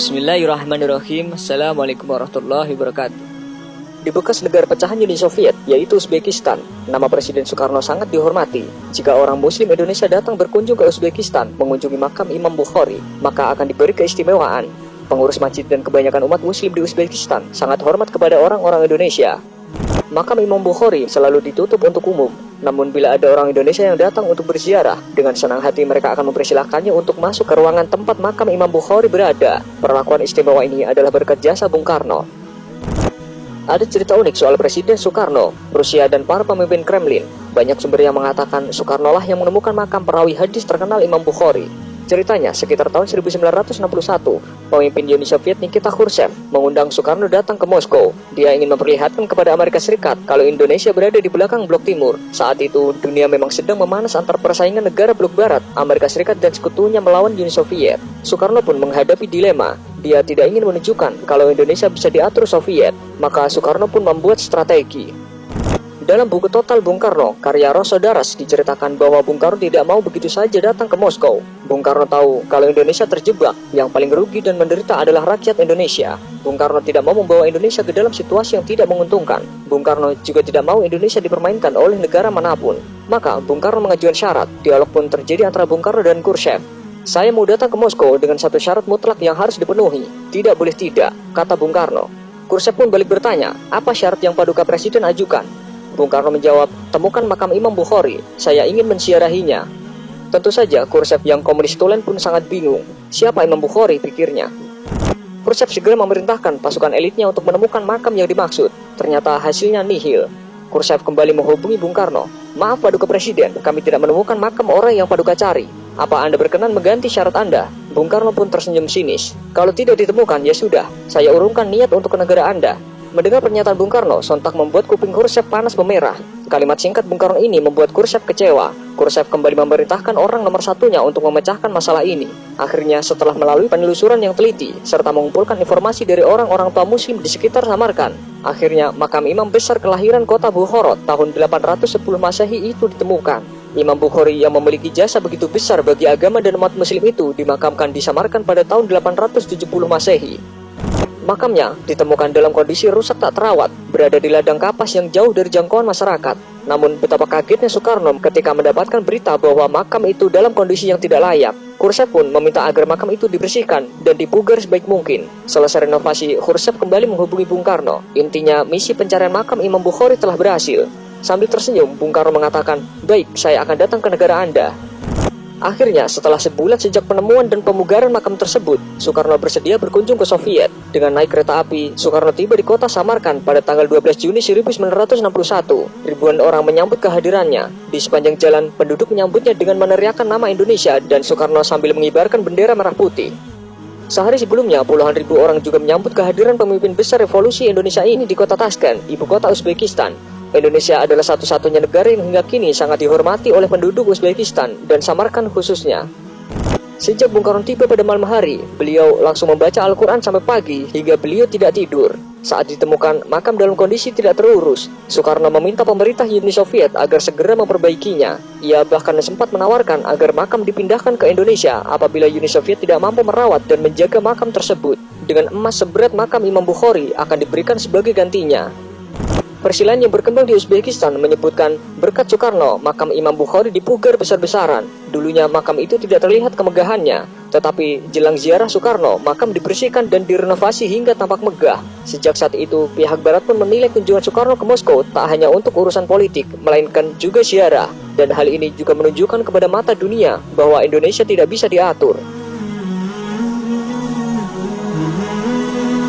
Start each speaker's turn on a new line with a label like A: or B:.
A: Bismillahirrahmanirrahim. Assalamualaikum warahmatullahi wabarakatuh. Di bekas negara pecahan Uni Soviet, yaitu Uzbekistan, nama Presiden Soekarno sangat dihormati. Jika orang Muslim Indonesia datang berkunjung ke Uzbekistan mengunjungi makam Imam Bukhari, maka akan diberi keistimewaan. Pengurus masjid dan kebanyakan umat Muslim di Uzbekistan sangat hormat kepada orang-orang Indonesia. Makam Imam Bukhari selalu ditutup untuk umum. Namun bila ada orang Indonesia yang datang untuk berziarah, dengan senang hati mereka akan mempersilahkannya untuk masuk ke ruangan tempat makam Imam Bukhari berada. Perlakuan istimewa ini adalah berkat jasa Bung Karno. Ada cerita unik soal Presiden Soekarno, Rusia, dan para pemimpin Kremlin. Banyak sumber yang mengatakan Soekarno lah yang menemukan makam perawi hadis terkenal Imam Bukhari. Ceritanya, sekitar tahun 1961, pemimpin Uni Soviet Nikita Khrushchev mengundang Soekarno datang ke Moskow. Dia ingin memperlihatkan kepada Amerika Serikat kalau Indonesia berada di belakang blok timur. Saat itu, dunia memang sedang memanas antar persaingan negara blok barat, Amerika Serikat dan sekutunya melawan Uni Soviet. Soekarno pun menghadapi dilema. Dia tidak ingin menunjukkan kalau Indonesia bisa diatur Soviet, maka Soekarno pun membuat strategi. Dalam buku Total Bung Karno, karya Rosso Daras, diceritakan bahwa Bung Karno tidak mau begitu saja datang ke Moskow. Bung Karno tahu kalau Indonesia terjebak, yang paling rugi dan menderita adalah rakyat Indonesia. Bung Karno tidak mau membawa Indonesia ke dalam situasi yang tidak menguntungkan. Bung Karno juga tidak mau Indonesia dipermainkan oleh negara manapun. Maka Bung Karno mengajukan syarat. Dialog pun terjadi antara Bung Karno dan Khrushchev. Saya mau datang ke Moskow dengan satu syarat mutlak yang harus dipenuhi. Tidak boleh tidak, kata Bung Karno. Khrushchev pun balik bertanya, apa syarat yang Paduka Presiden ajukan? Bung Karno menjawab, temukan makam Imam Bukhari, saya ingin menziarahinya. Tentu saja Khrushchev yang komunis tulen pun sangat bingung. Siapa Imam Bukhari, pikirnya. Khrushchev segera memerintahkan pasukan elitnya untuk menemukan makam yang dimaksud. Ternyata hasilnya nihil. Khrushchev kembali menghubungi Bung Karno. Maaf Paduka Presiden, kami tidak menemukan makam orang yang Paduka cari. Apa Anda berkenan mengganti syarat Anda? Bung Karno pun tersenyum sinis. Kalau tidak ditemukan, ya sudah, saya urungkan niat untuk ke negara Anda. Mendengar pernyataan Bung Karno, sontak membuat kuping Khrushchev panas memerah. Kalimat singkat Bung Karno ini membuat Khrushchev kecewa. Khrushchev kembali memerintahkan orang nomor satunya untuk memecahkan masalah ini. Akhirnya, setelah melalui penelusuran yang teliti, serta mengumpulkan informasi dari orang-orang tua Muslim di sekitar Samarkand, akhirnya makam Imam besar kelahiran kota Bukhara tahun 810 Masehi itu ditemukan. Imam Bukhari yang memiliki jasa begitu besar bagi agama dan umat Muslim itu dimakamkan di Samarkand pada tahun 870 Masehi. Makamnya ditemukan dalam kondisi rusak tak terawat, berada di ladang kapas yang jauh dari jangkauan masyarakat. Namun betapa kagetnya Soekarno ketika mendapatkan berita bahwa makam itu dalam kondisi yang tidak layak. Khrushchev pun meminta agar makam itu dibersihkan dan dipugar sebaik mungkin. Selesai renovasi, Khrushchev kembali menghubungi Bung Karno. Intinya, misi pencarian makam Imam Bukhari telah berhasil. Sambil tersenyum, Bung Karno mengatakan, baik, saya akan datang ke negara Anda. Akhirnya, setelah sebulan sejak penemuan dan pemugaran makam tersebut, Soekarno bersedia berkunjung ke Soviet. Dengan naik kereta api, Soekarno tiba di kota Samarkand pada tanggal 12 Juni 1961. Ribuan orang menyambut kehadirannya. Di sepanjang jalan, penduduk menyambutnya dengan meneriakkan nama Indonesia dan Soekarno sambil mengibarkan bendera merah putih. Sehari sebelumnya, puluhan ribu orang juga menyambut kehadiran pemimpin besar revolusi Indonesia ini di kota Tashkent, ibu kota Uzbekistan. Indonesia adalah satu-satunya negara yang hingga kini sangat dihormati oleh penduduk Uzbekistan dan Samarkand khususnya. Sejak Bung Karno tiba pada malam hari, beliau langsung membaca Al-Quran sampai pagi hingga beliau tidak tidur. Saat ditemukan makam dalam kondisi tidak terurus, Soekarno meminta pemerintah Uni Soviet agar segera memperbaikinya. Ia bahkan sempat menawarkan agar makam dipindahkan ke Indonesia apabila Uni Soviet tidak mampu merawat dan menjaga makam tersebut. Dengan emas seberat makam Imam Bukhari akan diberikan sebagai gantinya. Persilahan yang berkembang di Uzbekistan menyebutkan berkat Soekarno, makam Imam Bukhari dipugar besar-besaran. Dulunya makam itu tidak terlihat kemegahannya, tetapi jelang ziarah Soekarno, makam dibersihkan dan direnovasi hingga tampak megah. Sejak saat itu, pihak Barat pun menilai kunjungan Soekarno ke Moskow tak hanya untuk urusan politik, melainkan juga ziarah. Dan hal ini juga menunjukkan kepada mata dunia bahwa Indonesia tidak bisa diatur.